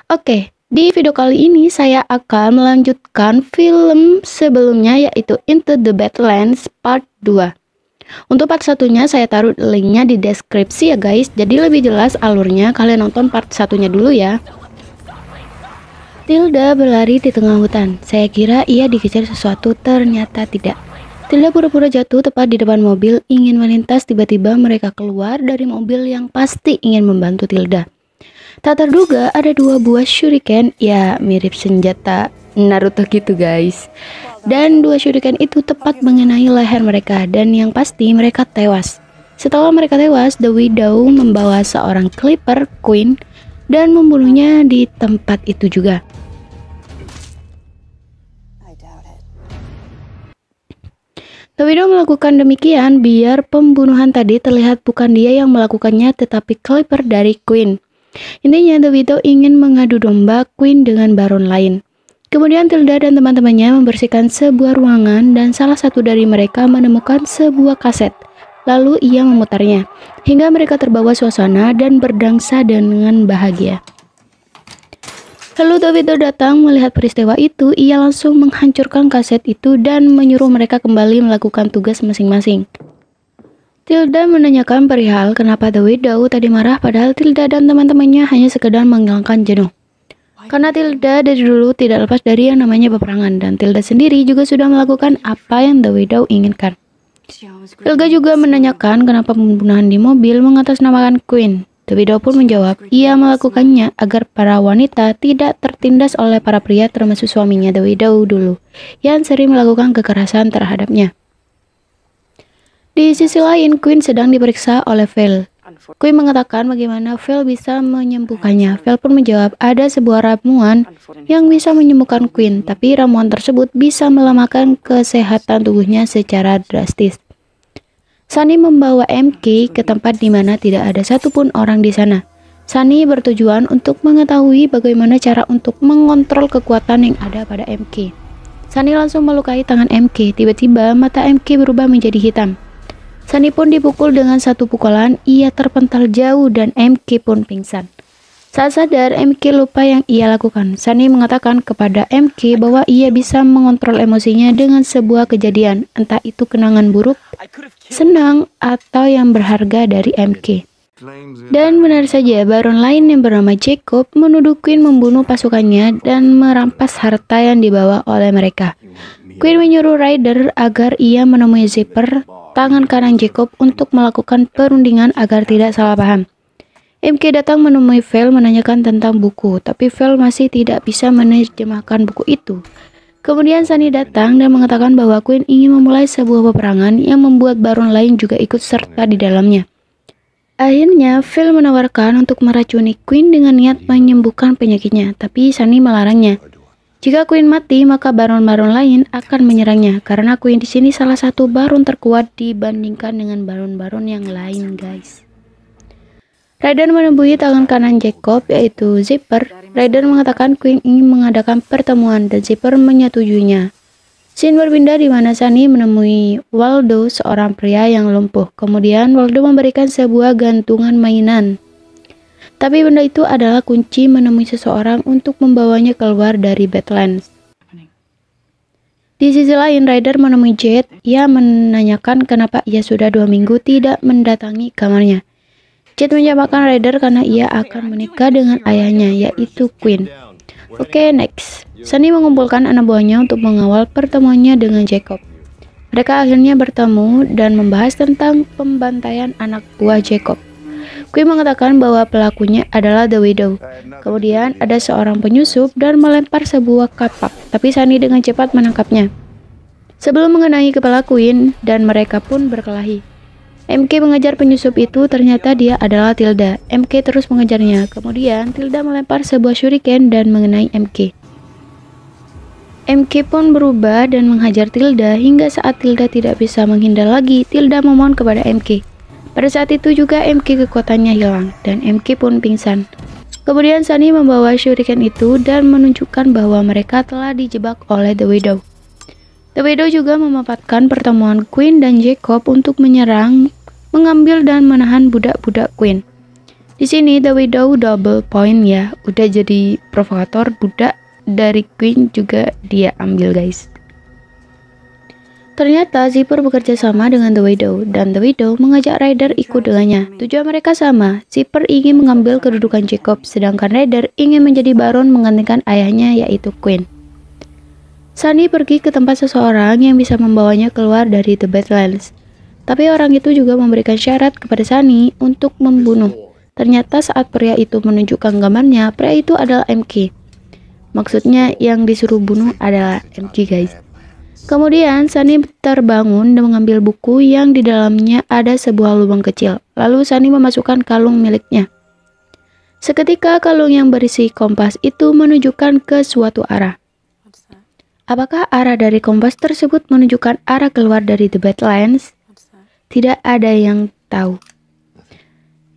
Oke, di video kali ini saya akan melanjutkan film sebelumnya yaitu Into the Badlands Part 2. Untuk part satunya saya taruh linknya di deskripsi ya guys. Jadi lebih jelas alurnya, kalian nonton part satunya dulu ya. Tilda berlari di tengah hutan. Saya kira ia dikejar sesuatu, ternyata tidak. Tilda pura-pura jatuh tepat di depan mobil, ingin melintas. Tiba-tiba mereka keluar dari mobil yang pasti ingin membantu Tilda. Tak terduga ada 2 buah shuriken, ya mirip senjata Naruto gitu guys. Dan 2 shuriken itu tepat mengenai leher mereka, dan yang pasti mereka tewas. Setelah mereka tewas, The Widow membawa seorang Clipper Queen dan membunuhnya di tempat itu juga. The Widow melakukan demikian biar pembunuhan tadi terlihat bukan dia yang melakukannya tetapi Clipper dari Queen. Intinya The Widow ingin mengadu domba Queen dengan baron lain. Kemudian Tilda dan teman-temannya membersihkan sebuah ruangan dan salah satu dari mereka menemukan sebuah kaset. Lalu ia memutarnya hingga mereka terbawa suasana dan berdangsa dengan bahagia. Lalu The Widow datang melihat peristiwa itu. Ia langsung menghancurkan kaset itu dan menyuruh mereka kembali melakukan tugas masing-masing. Tilda menanyakan perihal kenapa The Widow tadi marah padahal Tilda dan teman-temannya hanya sekedar menghilangkan jenuh. Karena Tilda dari dulu tidak lepas dari yang namanya peperangan dan Tilda sendiri juga sudah melakukan apa yang The Widow inginkan. Tilda juga menanyakan kenapa pembunuhan di mobil mengatasnamakan Queen. The Widow pun menjawab, ia melakukannya agar para wanita tidak tertindas oleh para pria termasuk suaminya The Widow dulu, yang sering melakukan kekerasan terhadapnya. Di sisi lain, Queen sedang diperiksa oleh Vel. Queen mengatakan bagaimana Vel bisa menyembuhkannya. Vel pun menjawab ada sebuah ramuan yang bisa menyembuhkan Queen, tapi ramuan tersebut bisa melemahkan kesehatan tubuhnya secara drastis. Sunny membawa MK ke tempat di mana tidak ada satupun orang di sana. Sunny bertujuan untuk mengetahui bagaimana cara untuk mengontrol kekuatan yang ada pada MK. Sunny langsung melukai tangan MK. Tiba-tiba mata MK berubah menjadi hitam. Sunny pun dipukul dengan satu pukulan, ia terpental jauh dan MK pun pingsan. Saat sadar, MK lupa yang ia lakukan. Sunny mengatakan kepada MK bahwa ia bisa mengontrol emosinya dengan sebuah kejadian, entah itu kenangan buruk, senang, atau yang berharga dari MK. Dan benar saja, baron lain yang bernama Jacob menuduh Queen membunuh pasukannya dan merampas harta yang dibawa oleh mereka. Queen menyuruh Ryder agar ia menemui Zipper, tangan kanan Jacob, untuk melakukan perundingan agar tidak salah paham. MK datang menemui Vel menanyakan tentang buku, tapi Vel masih tidak bisa menerjemahkan buku itu. Kemudian Sunny datang dan mengatakan bahwa Queen ingin memulai sebuah peperangan yang membuat baron lain juga ikut serta di dalamnya. Akhirnya, Vel menawarkan untuk meracuni Queen dengan niat menyembuhkan penyakitnya, tapi Sunny melarangnya. Jika Queen mati, maka baron-baron lain akan menyerangnya, karena Queen di sini salah satu baron terkuat dibandingkan dengan baron-baron yang lain, guys. Ryder menemui tangan kanan Jacob, yaitu Zipper. Ryder mengatakan Queen ingin mengadakan pertemuan dan Zipper menyetujuinya. Scene berpindah di mana Sunny menemui Waldo, seorang pria yang lumpuh. Kemudian Waldo memberikan sebuah gantungan mainan. Tapi benda itu adalah kunci menemui seseorang untuk membawanya keluar dari Badlands. Di sisi lain, Ryder menemui Jade. Ia menanyakan kenapa ia sudah 2 minggu tidak mendatangi kamarnya. Jade menjawabkan Ryder karena ia akan menikah dengan ayahnya, yaitu Queen. Oke, next. Sunny mengumpulkan anak buahnya untuk mengawal pertemuannya dengan Jacob. Mereka akhirnya bertemu dan membahas tentang pembantaian anak buah Jacob. Queen mengatakan bahwa pelakunya adalah The Widow. Kemudian ada seorang penyusup dan melempar sebuah kapak, tapi Sunny dengan cepat menangkapnya sebelum mengenai kepala Queen dan mereka pun berkelahi. MK mengejar penyusup itu, ternyata dia adalah Tilda. MK terus mengejarnya, kemudian Tilda melempar sebuah shuriken dan mengenai MK. MK pun berubah dan menghajar Tilda hingga saat Tilda tidak bisa menghindar lagi. Tilda memohon kepada MK. Pada saat itu juga MK kekuatannya hilang dan MK pun pingsan. Kemudian Sunny membawa shuriken itu dan menunjukkan bahwa mereka telah dijebak oleh The Widow. The Widow juga memanfaatkan pertemuan Queen dan Jacob untuk menyerang, mengambil dan menahan budak-budak Queen. Di sini The Widow double point ya, udah jadi provokator, budak dari Queen juga dia ambil guys. Ternyata Zipper bekerja sama dengan The Widow, dan The Widow mengajak Ryder ikut dengannya. Tujuan mereka sama, Zipper ingin mengambil kedudukan Jacob, sedangkan Ryder ingin menjadi Baron menggantikan ayahnya yaitu Queen. Sunny pergi ke tempat seseorang yang bisa membawanya keluar dari The Badlands. Tapi orang itu juga memberikan syarat kepada Sunny untuk membunuh. Ternyata saat pria itu menunjukkan gambarnya, pria itu adalah MK. Maksudnya yang disuruh bunuh adalah MK guys. Kemudian Sunny terbangun dan mengambil buku yang di dalamnya ada sebuah lubang kecil. Lalu Sunny memasukkan kalung miliknya. Seketika kalung yang berisi kompas itu menunjukkan ke suatu arah. Apakah arah dari kompas tersebut menunjukkan arah keluar dari The Badlands? Tidak ada yang tahu.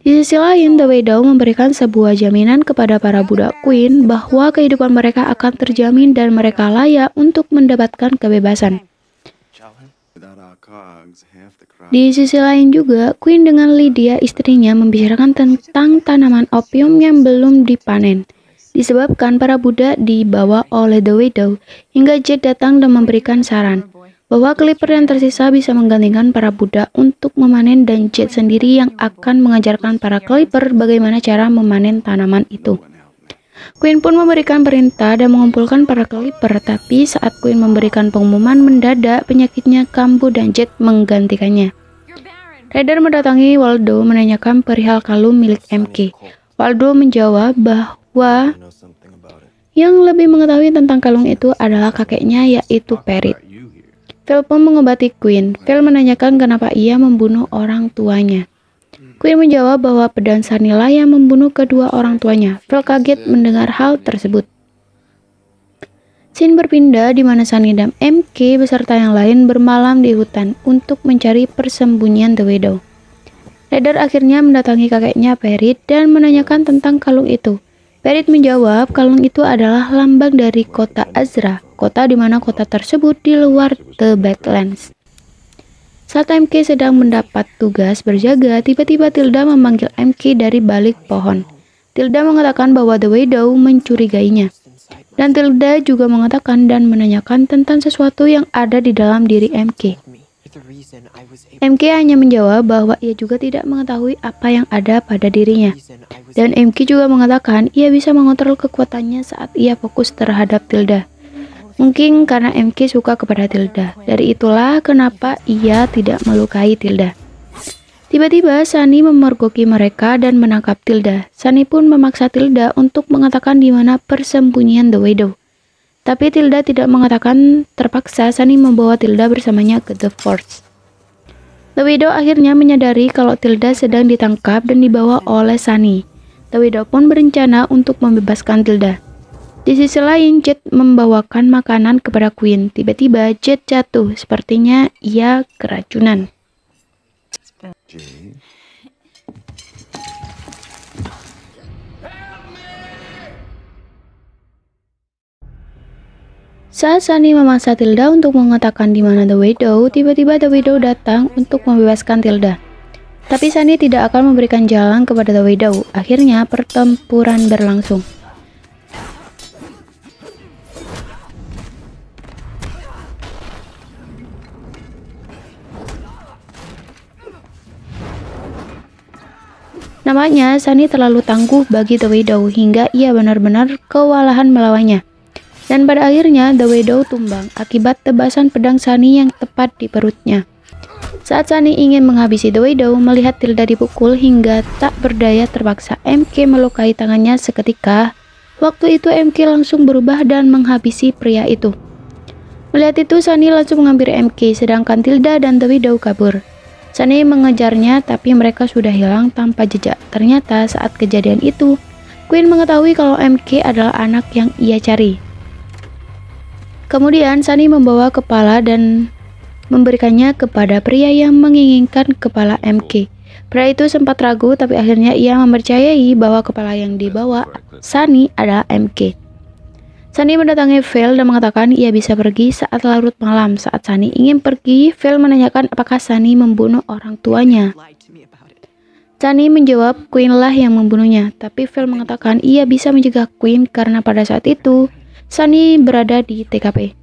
Di sisi lain, The Widow memberikan sebuah jaminan kepada para budak Queen bahwa kehidupan mereka akan terjamin dan mereka layak untuk mendapatkan kebebasan. Di sisi lain juga, Queen dengan Lydia istrinya membicarakan tentang tanaman opium yang belum dipanen. Disebabkan para budak dibawa oleh The Widow, hingga Jet datang dan memberikan saran bahwa Clipper yang tersisa bisa menggantikan para budak untuk memanen dan Jet sendiri yang akan mengajarkan para Clipper bagaimana cara memanen tanaman itu. Queen pun memberikan perintah dan mengumpulkan para Clipper, tapi saat Queen memberikan pengumuman mendadak, penyakitnya kambuh dan Jet menggantikannya. Ryder mendatangi Waldo menanyakan perihal kalung milik MK. Waldo menjawab bahwa yang lebih mengetahui tentang kalung itu adalah kakeknya yaitu Perit. Phil pun mengobati Queen. Phil menanyakan kenapa ia membunuh orang tuanya. Queen menjawab bahwa pedang Sunny lah yang membunuh kedua orang tuanya. Phil kaget mendengar hal tersebut. Scene berpindah di mana Sunny dan MK beserta yang lain bermalam di hutan untuk mencari persembunyian The Widow. Ryder akhirnya mendatangi kakeknya Perit dan menanyakan tentang kalung itu. Perit menjawab kalung itu adalah lambang dari kota Azra, kota di mana kota tersebut di luar The Badlands. Saat MK sedang mendapat tugas berjaga, tiba-tiba Tilda memanggil MK dari balik pohon. Tilda mengatakan bahwa The Widow mencurigainya. Dan Tilda juga mengatakan dan menanyakan tentang sesuatu yang ada di dalam diri MK. MK hanya menjawab bahwa ia juga tidak mengetahui apa yang ada pada dirinya. Dan MK juga mengatakan ia bisa mengontrol kekuatannya saat ia fokus terhadap Tilda. Mungkin karena MK suka kepada Tilda. Dari itulah kenapa ia tidak melukai Tilda. Tiba-tiba Sunny memergoki mereka dan menangkap Tilda. Sunny pun memaksa Tilda untuk mengatakan di mana persembunyian The Widow. Tapi Tilda tidak mengatakan, terpaksa Sunny membawa Tilda bersamanya ke The Forge. The Widow akhirnya menyadari kalau Tilda sedang ditangkap dan dibawa oleh Sunny. The Widow pun berencana untuk membebaskan Tilda. Di sisi lain, Jet membawakan makanan kepada Queen. Tiba-tiba Jet jatuh, sepertinya ia keracunan. Saat Sunny memaksa Tilda untuk mengatakan di mana The Widow, tiba-tiba The Widow datang untuk membebaskan Tilda. Tapi Sunny tidak akan memberikan jalan kepada The Widow. Akhirnya pertempuran berlangsung. Namanya, Sunny terlalu tangguh bagi The Widow hingga ia benar-benar kewalahan melawannya. Dan pada akhirnya The Widow tumbang akibat tebasan pedang Sunny yang tepat di perutnya. Saat Sunny ingin menghabisi The Widow, melihat Tilda dipukul hingga tak berdaya terpaksa MK melukai tangannya seketika. Waktu itu MK langsung berubah dan menghabisi pria itu. Melihat itu Sunny langsung mengambil MK sedangkan Tilda dan The Widow kabur. Sunny mengejarnya tapi mereka sudah hilang tanpa jejak. Ternyata saat kejadian itu, Queen mengetahui kalau MK adalah anak yang ia cari. Kemudian Sunny membawa kepala dan memberikannya kepada pria yang menginginkan kepala MK. Pria itu sempat ragu tapi akhirnya ia mempercayai bahwa kepala yang dibawa Sunny adalah MK. Sunny mendatangi Phil dan mengatakan ia bisa pergi saat larut malam. Saat Sunny ingin pergi, Phil menanyakan apakah Sunny membunuh orang tuanya. Sunny menjawab Queen lah yang membunuhnya, tapi Phil mengatakan ia bisa mencegah Queen karena pada saat itu Sunny berada di TKP.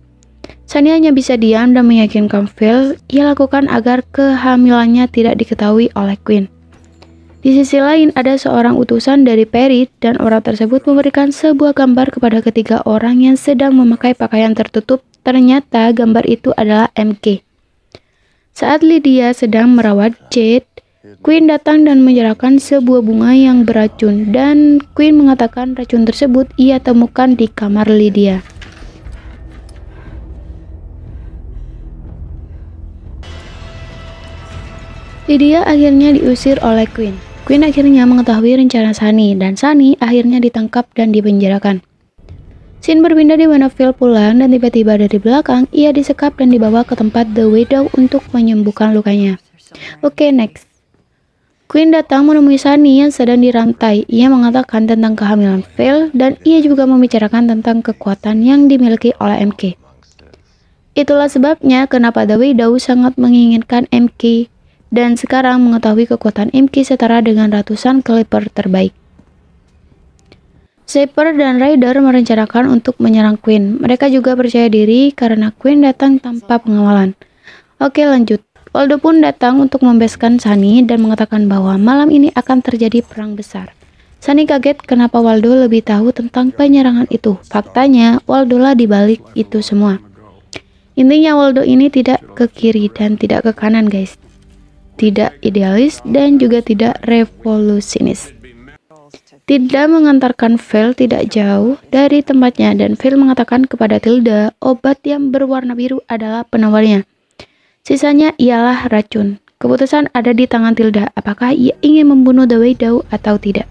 Sunny hanya bisa diam dan meyakinkan Phil ia lakukan agar kehamilannya tidak diketahui oleh Queen. Di sisi lain ada seorang utusan dari Perry dan orang tersebut memberikan sebuah gambar kepada ketiga orang yang sedang memakai pakaian tertutup. Ternyata gambar itu adalah MK. Saat Lydia sedang merawat Jade, Queen datang dan menyerahkan sebuah bunga yang beracun dan Queen mengatakan racun tersebut ia temukan di kamar Lydia. Lydia akhirnya diusir oleh Queen. Queen akhirnya mengetahui rencana Sunny dan Sunny akhirnya ditangkap dan dipenjarakan. Scene berpindah di mana Phil pulang dan tiba-tiba dari belakang ia disekap dan dibawa ke tempat The Widow untuk menyembuhkan lukanya. Oke, next. Queen datang menemui Sunny yang sedang dirantai. Ia mengatakan tentang kehamilan Phil dan ia juga membicarakan tentang kekuatan yang dimiliki oleh MK. Itulah sebabnya kenapa The Widow sangat menginginkan MK dan sekarang mengetahui kekuatan MK setara dengan ratusan Clipper terbaik. Shaper dan Ryder merencanakan untuk menyerang Queen. Mereka juga percaya diri karena Queen datang tanpa pengawalan. Oke, lanjut. Waldo pun datang untuk membebaskan Sunny dan mengatakan bahwa malam ini akan terjadi perang besar. Sunny kaget kenapa Waldo lebih tahu tentang penyerangan itu. Faktanya, Waldo lah dibalik itu semua. Intinya Waldo ini tidak ke kiri dan tidak ke kanan, guys. Tidak idealis dan juga tidak revolusionis. Tilda mengantarkan Phil tidak jauh dari tempatnya dan Phil mengatakan kepada Tilda obat yang berwarna biru adalah penawarnya. Sisanya ialah racun. Keputusan ada di tangan Tilda, apakah ia ingin membunuh The Widow atau tidak.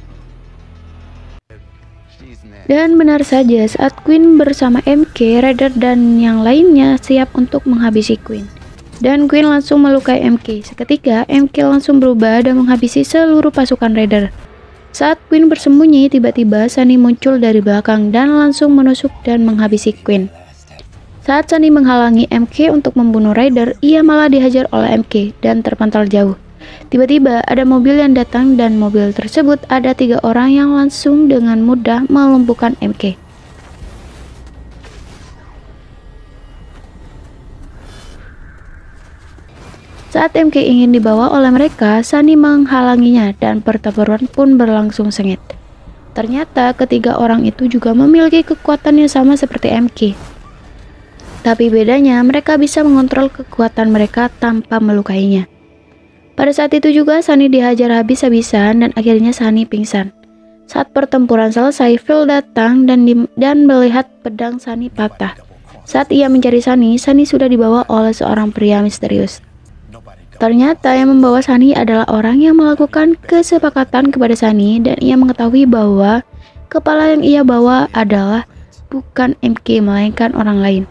Dan benar saja saat Queen bersama MK, Ryder dan yang lainnya siap untuk menghabisi Queen. Dan Queen langsung melukai MK. Seketika, MK langsung berubah dan menghabisi seluruh pasukan Ryder. Saat Queen bersembunyi, tiba-tiba Sunny muncul dari belakang dan langsung menusuk dan menghabisi Queen. Saat Sunny menghalangi MK untuk membunuh Ryder, ia malah dihajar oleh MK dan terpental jauh. Tiba-tiba ada mobil yang datang dan mobil tersebut ada 3 orang yang langsung dengan mudah melumpuhkan MK. Saat MK ingin dibawa oleh mereka, Sunny menghalanginya dan pertempuran pun berlangsung sengit. Ternyata ketiga orang itu juga memiliki kekuatan yang sama seperti MK. Tapi bedanya mereka bisa mengontrol kekuatan mereka tanpa melukainya. Pada saat itu juga Sunny dihajar habis-habisan dan akhirnya Sunny pingsan. Saat pertempuran selesai, Phil datang dan melihat pedang Sunny patah. Saat ia mencari Sunny, Sunny sudah dibawa oleh seorang pria misterius. Ternyata yang membawa Sunny adalah orang yang melakukan kesepakatan kepada Sunny dan ia mengetahui bahwa kepala yang ia bawa adalah bukan MK melainkan orang lain.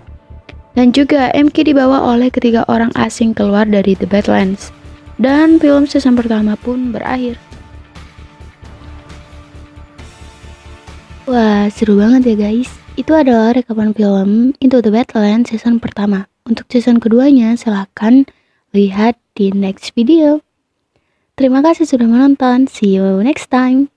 Dan juga MK dibawa oleh ketiga orang asing keluar dari The Badlands. Dan film season pertama pun berakhir. Wah, seru banget ya guys. Itu adalah rekapan film Into the Badlands season pertama. Untuk season keduanya silahkan lihat di next video. Terima kasih sudah menonton. See you next time.